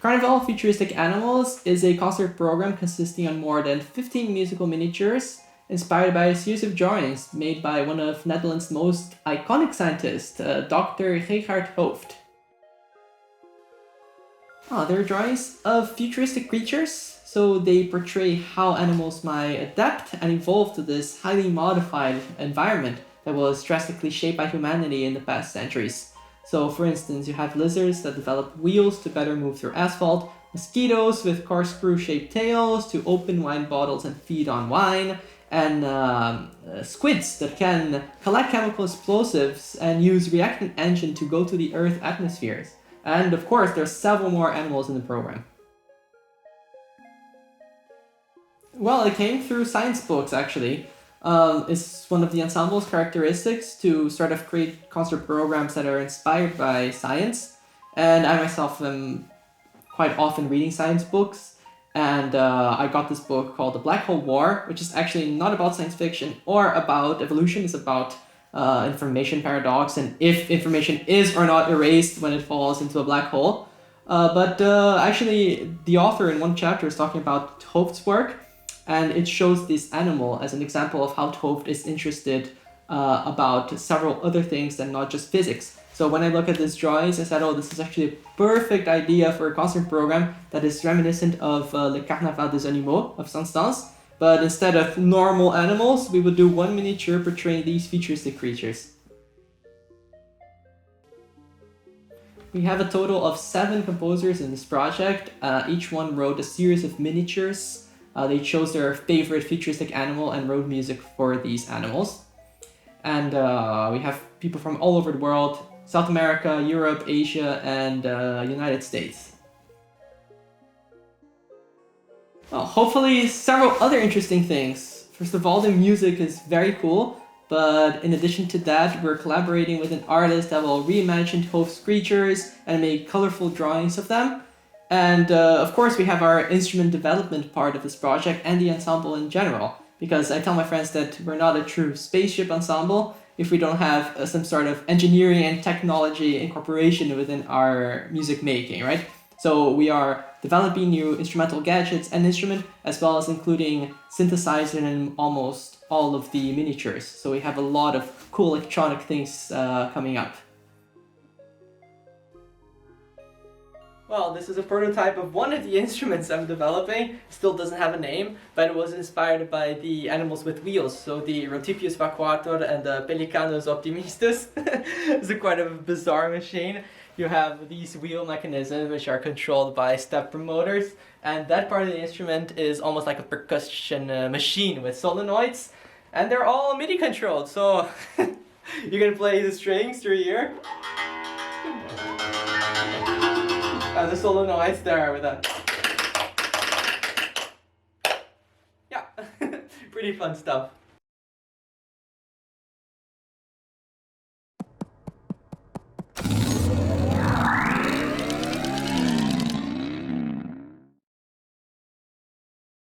Carnival Futuristic Animals is a concert program consisting of more than 15 musical miniatures inspired by a series of drawings made by one of Netherlands' most iconic scientists, Dr. Gerhard Hooft. They're drawings of futuristic creatures, so they portray how animals might adapt and evolve to this highly modified environment that was drastically shaped by humanity in the past centuries. So for instance, you have lizards that develop wheels to better move through asphalt, mosquitoes with corkscrew-shaped tails to open wine bottles and feed on wine, and squids that can collect chemical explosives and use reactant engine to go to the Earth's atmospheres. And of course, there are several more animals in the program. Well, it came through science books, actually. It's one of the Ensemble's characteristics to sort of create concert programs that are inspired by science. And I myself am quite often reading science books. And I got this book called The Black Hole War, which is actually not about science fiction or about evolution. It's about information paradox and if information is or not erased when it falls into a black hole. But actually, the author in one chapter is talking about Hooft's work. And it shows this animal as an example of how Hooft is interested about several other things than not just physics. So when I look at these drawings, I said, oh, this is actually a perfect idea for a concert program that is reminiscent of Le Carnival des Animaux of Saint-Saëns. But instead of normal animals, we would do one miniature portraying these futuristic creatures. We have a total of 7 composers in this project. Each one wrote a series of miniatures. They chose their favorite futuristic animal and wrote music for these animals. And we have people from all over the world: South America, Europe, Asia, and United States. Well, hopefully several other interesting things. First of all, the music is very cool, but in addition to that, we're collaborating with an artist that will reimagine Hooft's creatures and make colorful drawings of them. And of course, we have our instrument development part of this project and the ensemble in general, because I tell my friends that we're not a true spaceship ensemble if we don't have some sort of engineering and technology incorporation within our music making, right? So we are developing new instrumental gadgets and instruments, as well as including synthesizer in almost all of the miniatures. So we have a lot of cool electronic things coming up. Well, this is a prototype of one of the instruments I'm developing. It still doesn't have a name, but it was inspired by the animals with wheels. So the Rotipius vacuator and the Pelicanus optimistus. It's quite a bizarre machine. You have these wheel mechanisms which are controlled by stepper motors. And that part of the instrument is almost like a percussion machine with solenoids. And they're all MIDI controlled. So you're gonna play the strings through here. The solenoids there with that. Yeah, pretty fun stuff.